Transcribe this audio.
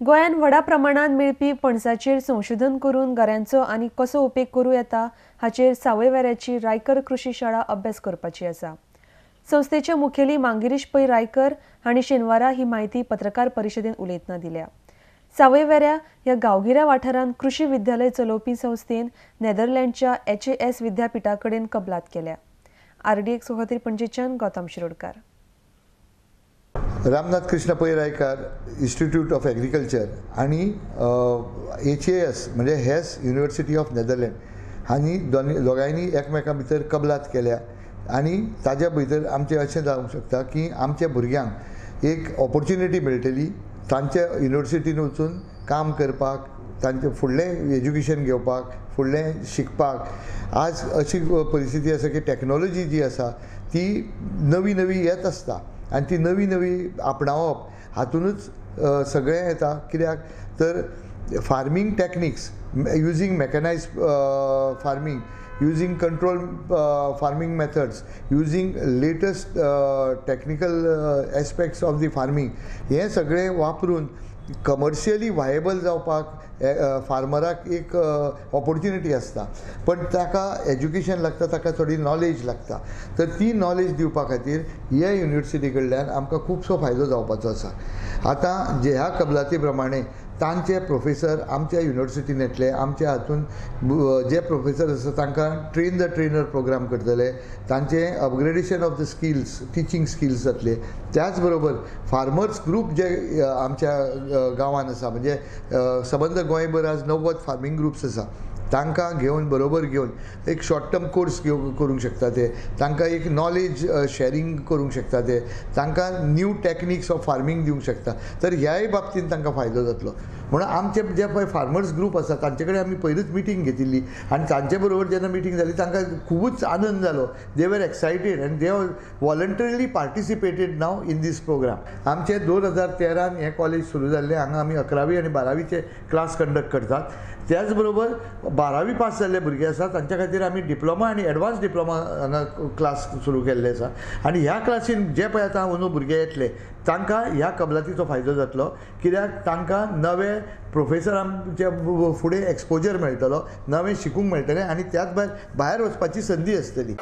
गोंयान व्हडा प्रमाणात मेळपी पणसाचेर संशोधन करून गऱ्यांचो आनी कसो उपेग करूं येता हाचेर सावयवेऱ्याची रायकर कृषी शाळा अभ्यास करपाची आसा। संस्थेचे मुखेली मांगिरीश पै रायकर हांणी शेनवारा ही माहिती पत्रकार परिशदेंत उलयतना दिल्या। सावयवेऱ्या ह्या गांवगिऱ्या वाठारांत कृषी विद्यालय चलोवपी संस्थेन नेदरलँडच्या HAS विद्यापिठा कडेन कबलात केल्या। RDX खातीर पणजेच्यान गौतम शिरोडकार। रामनाथ कृष्ण पै रायकर इन्स्टिट्यूट ऑफ एग्रीकल्चर आणि HAS म्हणजे हेस युनिव्हर्सिटी ऑफ नेदरलँड हांणी दोगांयनी एकमेकां भितर कबलात केल्या आणि ताज्या भितर आमचें अशें जावंक शकता की आमच्या भुरग्यांक एक ऑपॉर्च्युनिटी मेळटली तांच्या युनिव्हर्सिटीन वचून काम करपाक, तांचें फुडलें एज्युकेशन घेवपाक, फुडलें शिकपाक। आज अशी परिस्थिती आसा की टॅक्नॉलॉजी जी आसा ती नवी नवी येत आसता आनी ती नवी नवी आपणावप हातूनच सगळें येता। कित्याक तर farming techniques using mechanised farming, using control farming methods, using latest technical aspects of the farming, हे सगळे वापरून कमर्शियली वायबल जावपाक फार्मराक एक ऑपॉर्च्युनिटी आसता। पण ताका एज्युकेशन लागता, ताका थोडी नॉलेज लागता। तर ती नॉलेज दिवपा खातीर ह्या युनिव्हर्सिटी कडल्यान आमकां खुबसो फायदो जावपाचो आसा। आतां ह्या कबलाती प्रमाणे तांचे प्रोफेसर आमच्या युनिव्हर्सिटीन येतले, आमच्या हातून जे प्रोफेसर आसा तांकां ट्रेन द ट्रेनर प्रोग्राम करतले, तांचे upgradation of the skills, teaching skills जातले। त्याच बरोबर फार्मर्स ग्रुप जे आमच्या गांवांत आसा, म्हणजे सबंद गोंयभर आज 90 फार्मींग ग्रुप्स आसा, तांकां घेवन बरोबर घेवन एक शॉर्ट टर्म कोर्स करूंक शकता ते, तांकां एक नॉलेज शेअरिंग करूंक शकता ते, तांकां न्यू टॅक्निक्स ऑफ फार्मींग दिवंक शकता। तर ह्याय बाबतींत तांकां फायदो जातलो। म्हणून आमचे जे पळय फार्मर्स ग्रुप आसा तांचे कडेन आमी पयरूच मिटींग घेतिल्ली आनी तांचे बरोबर जेन्ना मिटींग जाली तांकां खुबूच आनंद जालो। दे वर एक्सायटेड आनी दे वॉलंटरीली पार्टिसिपेटेड नाव इन दीस प्रोग्राम। आमचे 2013 हें कॉलेज सुरू जाल्लें, हांगा आमी 11वी आनी 12वीचे क्लास कंडक्ट करतात। त्याच बरोबर 12वी पास जाल्ले भुरगे आसा तांच्या खातीर आमी डिप्लोमा आनी एडवान्स डिप्लोमा हांगा क्लास सुरू केल्ले आसा। आनी ह्या क्लासीन जे पळय आतां अंदू भुरगे येतले तांकां ह्या कबलातीचो फायदो जातलो, कित्याक तांकां नवे प्रोफेसरांचे फुडें एक्सपोजर मेळटलो, नवें शिकूंक मेळटलें आनी त्याच भायर वचपाची संदी आसतली।